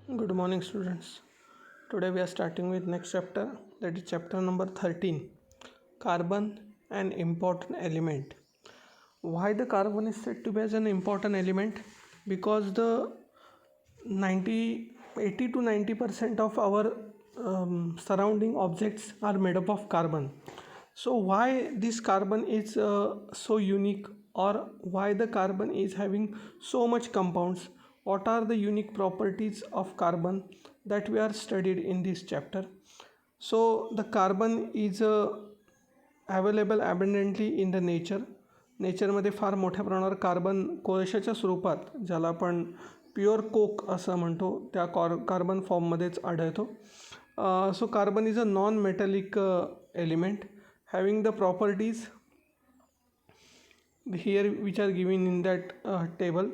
Good morning, students. Today we are starting with next chapter, that is chapter number 13, carbon, an important element. Why the carbon is said to be as an important element? Because the 80 to 90% of our surrounding objects are made up of carbon. So why this carbon is so unique, or why the carbon is having so much compounds? What are the unique properties of carbon that we are studied in this chapter? So the carbon is available abundantly in the नेचरमध्ये फार मोठ्या प्रमाणावर carbon कोळशाच्या स्वरूपात, ज्याला आपण pure Coke असं म्हणतो, त्या कार्बन फॉर्ममध्येच आढळतो. So carbon is a non metallic element having the properties here which are given in that table.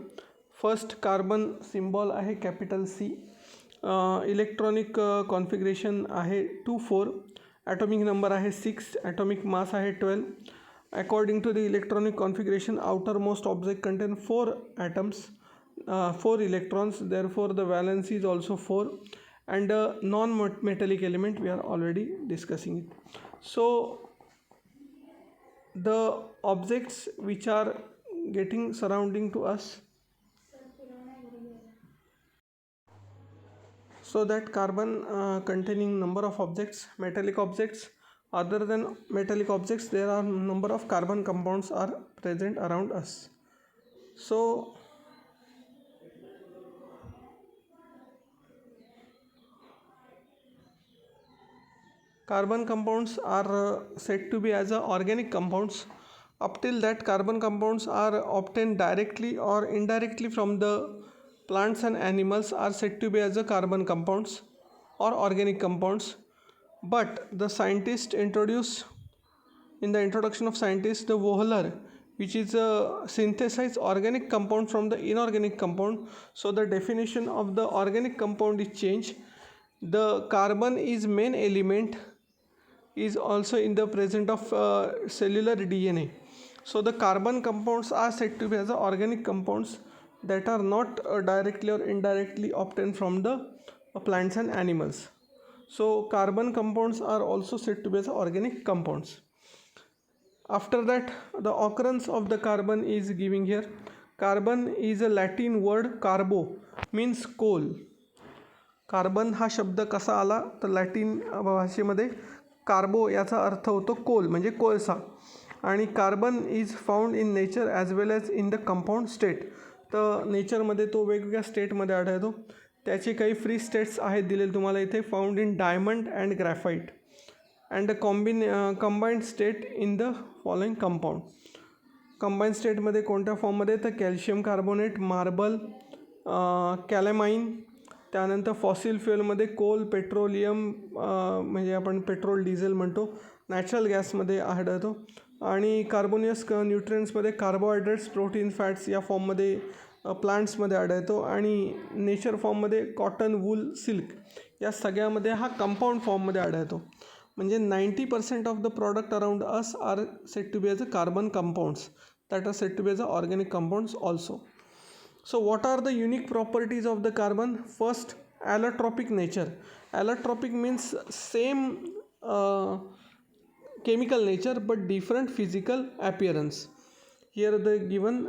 First carbon symbol आहे कॅपिटल C. इलेक्ट्रॉनिक कॉन्फिगरेशन आहे 2,4. ॲटॉमिक नंबर आहे 6. ॲटॉमिक मास आहे 12. According to the electronic configuration, outermost object contain 4 atoms, 4 electrons. Therefore the valence is also 4, and a non-metallic element we are already discussing it. So the objects which are getting surrounding to us, so that carbon containing number of objects, metallic objects. Other than metallic objects, there are number of carbon compounds are present around us. So carbon compounds are said to be as organic compounds. Up till that, carbon compounds are obtained directly or indirectly from the plants and animals are said to be as carbon compounds or organic compounds. But the scientist introduced, in the introduction of scientist, the Wohler, which is a synthesized organic compound from the inorganic compound. So the definition of the organic compound is changed. The carbon is main element, is also in the presence of cellular DNA. So the carbon compounds are said to be as organic compounds that are not directly or indirectly obtained from the plants and animals. So carbon compounds are also said to be as organic compounds. After that, the occurrence of the carbon is giving here. Carbon is a Latin word. Carbo means coal. Carbon हा शब्द कसा आला तर Latin भाषेमध्ये कार्बो याचा अर्थ होतो कोल, म्हणजे कोळसा. आणि carbon is found in nature as well as in the compound state. तर नेचरमध्ये तो वेगवेगळ्या स्टेटमध्ये आढळतो. त्याचे काही फ्री स्टेट्स आहेत दिलेले तुम्हाला इथे. Found in diamond and graphite and combined state in the following compound. Combined स्टेटमध्ये कोणत्या फॉर्ममध्ये, तर कॅल्शियम कार्बोनेट, मार्बल, कॅलेमाइन. त्यानंतर फॉसिल फ्युएलमध्ये कोल, पेट्रोलियम, म्हणजे आपण पेट्रोल डिझेल म्हणतो, नॅचरल गॅसमध्ये आढळतो. आणि कार्बोनियस न्यूट्रियन्समध्ये कार्बोहायड्रेट्स, प्रोटीन, फॅट्स या फॉर्ममध्ये प्लांट्समध्ये आढळतो. आणि नेचर फॉर्ममध्ये कॉटन, वूल, सिल्क या सगळ्यामध्ये हा कंपाऊंड फॉर्ममध्ये आढळतो. म्हणजे 90% of the product around us are said to be as a carbon compounds that are said to be as a organic compounds also. So what are the unique properties of the carbon? First, allotropic nature. Allotropic means same chemical nature but different physical appearance. Here the given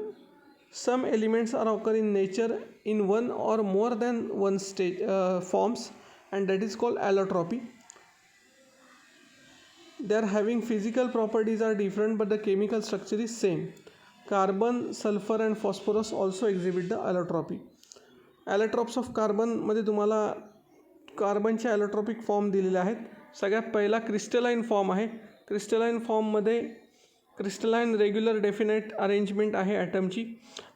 some elements are occur in nature in one or more than one stage forms, and that is called allotropy. They are having physical properties are different but the chemical structure is same. Carbon, sulphur and phosphorus also exhibit the allotropy. Allotropes of कार्बनमध्ये तुम्हाला कार्बनचे allotropic form दिलेले आहेत. सगळ्यात पहिला crystalline form आहे. Crystalline फॉर्ममध्ये crystalline regular definite arrangement आहे ॲटमची.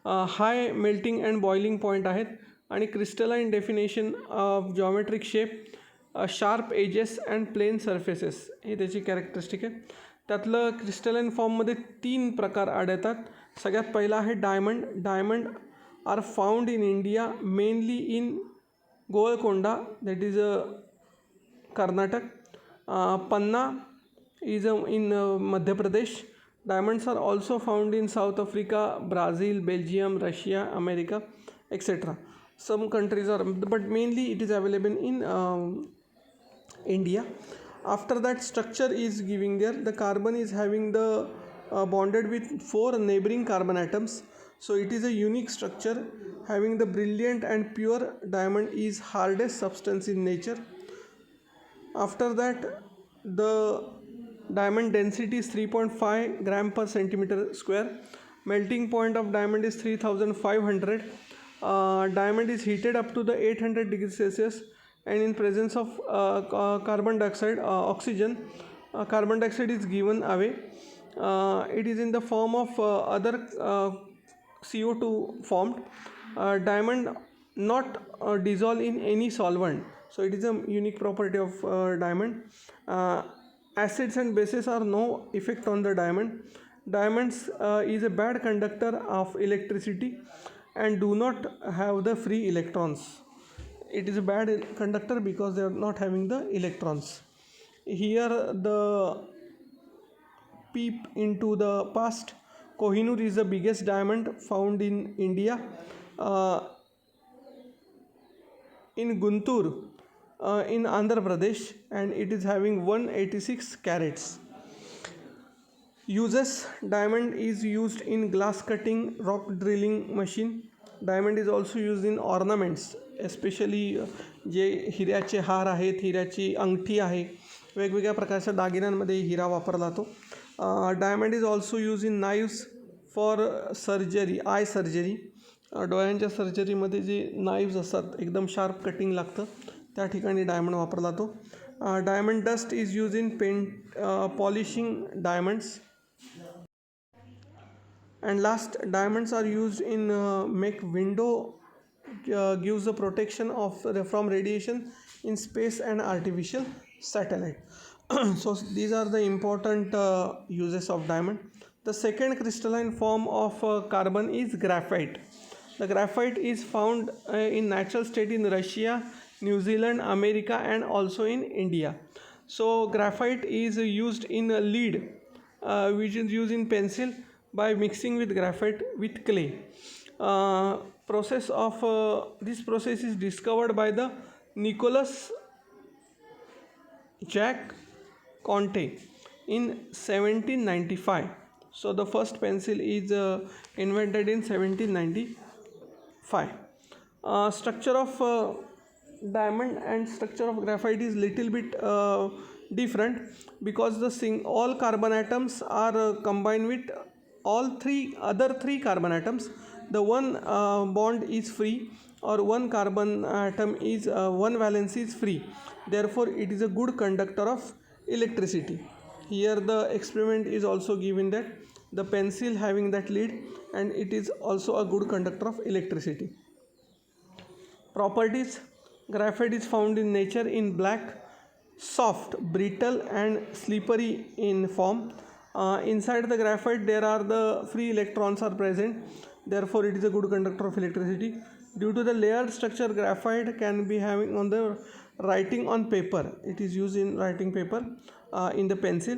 High melting and boiling point आहेत. आणि crystalline definition of geometric shape, sharp edges and plane surfaces ही त्याची कॅरेक्टरिस्टिक आहे. त्यातलं क्रिस्टलाइन फॉर्ममध्ये 3 प्रकार आढळतात. सगळ्यात पहिला आहे diamond. Diamond are found in India mainly in Golconda, that is Karnataka. Panna is in Madhya Pradesh. Diamonds are also found in South Africa, Brazil, Belgium, Russia, America, etcetera. some countries are, but mainly it is available in India. After that, structure is giving there. The carbon is having the bonded with 4 neighboring carbon atoms. So it is a unique structure. Having the brilliant and pure diamond is hardest substance in nature. After that, the diamond density is 3.5 gram per centimeter square. Melting point of diamond is 3500. Diamond is heated up to the 800 degrees Celsius, and in presence of carbon dioxide, oxygen, carbon dioxide is given away. It is in the form of other CO2 formed. Diamond not dissolve in any solvent, so it is a unique property of diamond. Acids and bases are no effect on the diamond. Diamonds is a bad conductor of electricity and do not have the free electrons. It is a bad conductor because they are not having the electrons. Here the peep into the past. Kohinoor is the biggest diamond found in India. In Guntur, in Andhra Pradesh, and it is having 186 carats. Uses: diamond is used in glass cutting, rock drilling machine. Diamond is also used in ornaments, especially जे हिऱ्याचे हार आहेत, हिऱ्याची अंगठी आहे, वेगवेगळ्या प्रकारच्या दागिन्यांमध्ये हिरा वापरला जातो. Diamond is also use in knives for surgery, eye surgery. डोळ्यांच्या सर्जरीमध्ये जे नाईव्स असतात, एकदम शार्प कटिंग लागतं, त्या ठिकाणी डायमंड वापरला जातो. Diamond dust is use in paint polishing diamonds. And last, diamonds are used in make window, gives the protection of from radiation in space and artificial satellite. So these are the important uses of diamond. The second crystalline form of carbon is graphite. The graphite is found in natural state in Russia, New Zealand, America, and also in India. So graphite is used in a lead, which is used in pencil by mixing with graphite with clay. This process is discovered by the Nicholas Jack Conte in 1795. So the first pencil is invented in 1795. Structure of diamond and structure of graphite is little bit different, because all carbon atoms are combined with all other three carbon atoms. The one bond is free, or one carbon atom is one valence is free. Therefore it is a good conductor of electricity. Here the experiment is also given that the pencil having that lead, and it is also a good conductor of electricity. Properties: graphite is found in nature in black, soft, brittle, and slippery in form. Inside the graphite there are the free electrons are present, therefore it is a good conductor of electricity. Due to the layered structure, graphite can be having on the writing on paper. It is used in writing paper in the pencil.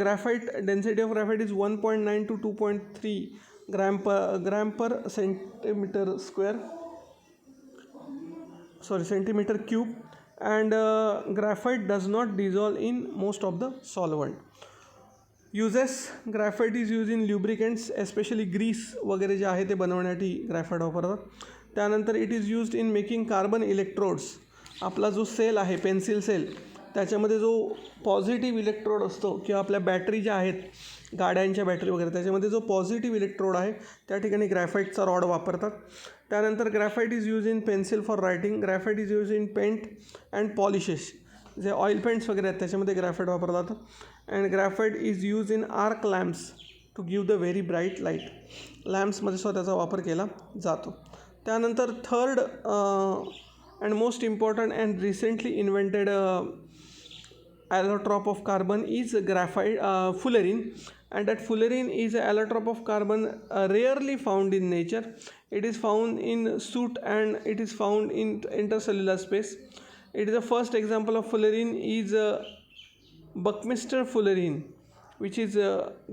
Graphite density of graphite is 1.9 to 2.3 gram per centimeter square, centimeter cube, and graphite does not dissolve in most of the solvent. Uses: graphite is used in lubricants, especially grease वगैरे जे आहे ते बनवण्यासाठी graphite वापरतात. त्यानंतर it is used in making carbon electrodes. आपला जो cell आहे, pencil cell, त्याच्यामध्ये जो पॉझिटिव्ह इलेक्ट्रोड असतो, किंवा आपल्या बॅटरी ज्या आहेत, गाड्यांच्या बॅटरी वगैरे, त्याच्यामध्ये जो पॉझिटिव्ह इलेक्ट्रोड आहे त्या ठिकाणी ग्रॅफाईटचा रॉड वापरतात. त्यानंतर graphite is use in pencil for writing. Graphite is use in paint and polishes, जे ऑइल पेंट्स वगैरे आहेत त्याच्यामध्ये ग्रॅफाईट वापरलं जातं. And graphite is use in arc lamps to give the very bright light. लॅम्प्समध्ये सुद्धा त्याचा वापर केला जातो. त्यानंतर third and most important and recently invented allotrope of carbon is fullerene, and that fullerene is an allotrope of carbon rarely found in nature. It is found in soot and it is found in intercellular space. It is the first example of fullerene is Buckminster fullerene, which is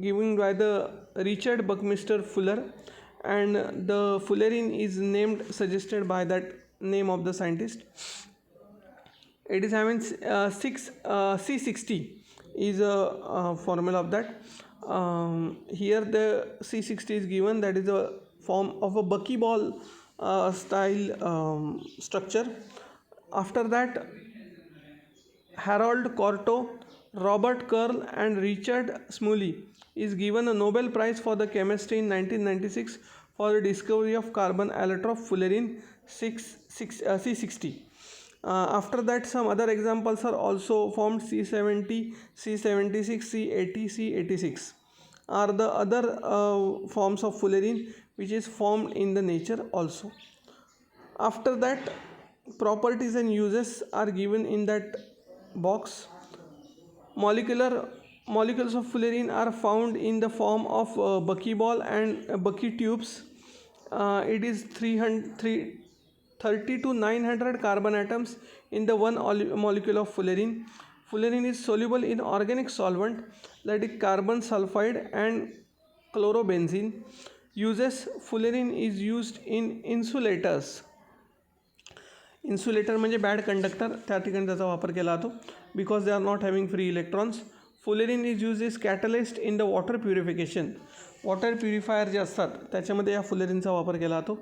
given by the Richard Buckminster Fuller, and the fullerene is named suggested by that name of the scientist. It is having C60 is a formula of that. Here the C60 is given, that is a form of a buckyball style structure. After that, Harold Corto, Robert Curl and Richard Smuley is given a Nobel Prize for the chemistry in 1996 for the discovery of carbon allotrope fullerene C60. After that, some other examples are also formed. C70, C76, C80, C86 are the other forms of fullerene which is formed in the nature also. After that, properties and uses are given in that box. Molecules of fullerene are found in the form of buckyball and bucky tubes. It is 30 to 900 carbon atoms in the one molecule of fullerene. Fullerene is soluble in organic solvent, that is carbon sulfide and chlorobenzene. Uses: fullerene is used in insulators. Insulator म्हणजे bad conductor, त्या ठिकाणी त्याचा वापर केला जातो because they are not having free electrons. Fullerene is use is catalyst in the water purification. Water purifier जे असतात त्याच्यामध्ये या फुलेरिनचा वापर केला जातो.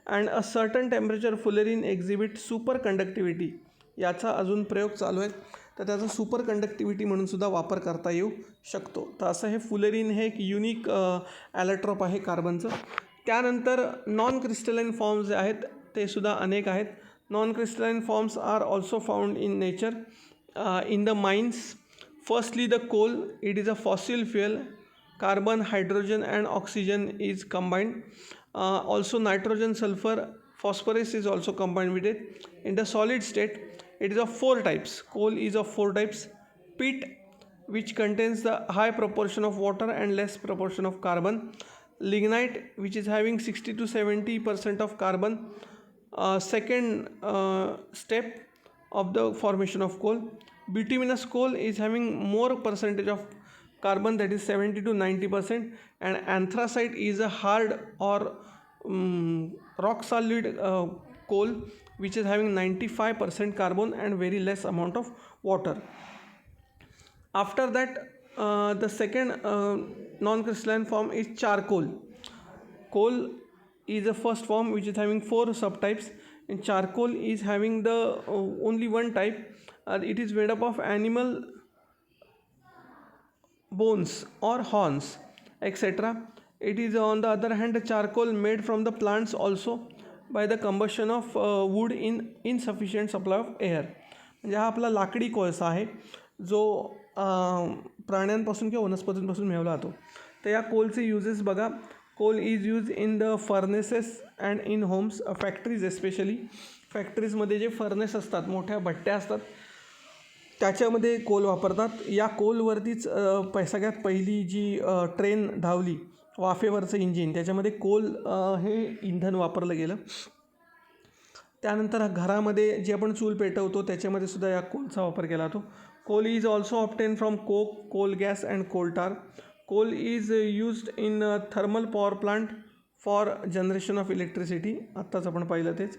And a certain temperature fullerene exhibit superconductivity. याचा अजून प्रयोग चालू आहेत, तर त्याचा सुपर कंडक्टिव्हिटी म्हणून सुद्धा वापर करता येऊ शकतो. तर असं हे फुलेरिन हे एक युनिक ॲलोट्रॉप आहे कार्बनचं. त्यानंतर नॉन क्रिस्टलाइन फॉर्म्स जे आहेत ते सुद्धा अनेक आहेत. Non-crystalline forms are also found in nature, in the mines. Firstly, the coal. It is a fossil fuel. Carbon, hydrogen and oxygen is combined. Also nitrogen, sulfur, phosphorus is also combined with it. In the solid state, it is of 4 types. Coal is of 4 types. Peat, which contains the high proportion of water and less proportion of carbon. Lignite, which is having 60 to 70% of carbon. Second step of the formation of coal. Bituminous coal is having more percentage of carbon, that is 70 to 90%, and anthracite is a hard or rock solid coal which is having 95% carbon and very less amount of water. After that, the second non-crystalline form is charcoal. Coal is the first form which is having 4 subtypes, and charcoal is having the only one type. It is made up of animal bones or horns, etc. It is on the other hand charcoal made from the plants also by the combustion of wood in insufficient supply of air. म्हणजे हा आपला लाकडी कोळसा आहे जो प्राण्यांपासून किंवा वनस्पतींपासून मिळवला जातो. तर या कोलचे युजेस बघा. Coal is use in the furnaces and in homes, factories especially. फॅक्टरीजमध्ये जे फर्नेस असतात, मोठ्या भट्ट्या असतात, त्याच्यामध्ये कोल वापरतात. या कोलवरतीच सगळ्यात पहिली जी ट्रेन धावली, वाफेवरचं इंजिन, त्याच्यामध्ये कोल हे इंधन वापरलं गेलं. त्यानंतर घरामध्ये जे आपण चूल पेटवतो त्याच्यामध्ये सुद्धा या कोलचा वापर केला जातो. Coal is also obtain from coke, coal gas and coal tar. Coal is used in thermal power plant for generation of electricity. आत्ताच आपण पाहिलं तेच.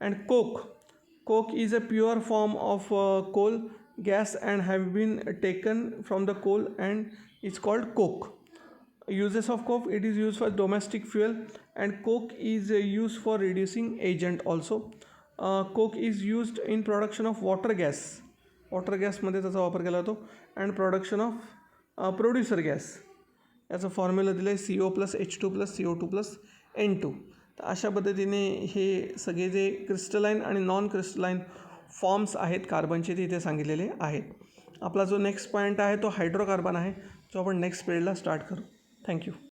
And coke is a pure form of coal gas and have been taken from the coal and it's called coke. Uses of coke: it is used for domestic fuel and coke is used for reducing agent also. Coke is used in production of water gas. Water गॅसमध्ये त्याचा वापर केला जातो. And production of producer gas. याचं formula दिलं आहे CO+H2+CO2+N2. तर अशा पद्धतीने हे सगळे जे क्रिस्टलाइन आणि नॉन क्रिस्टलाइन फॉर्म्स आहेत कार्बनचे ते इथे सांगितलेले आहेत. आपला जो नेक्स्ट पॉईंट आहे तो हायड्रोकार्बन आहे, जो आपण नेक्स्ट पिरियडला स्टार्ट करू. थँक्यू.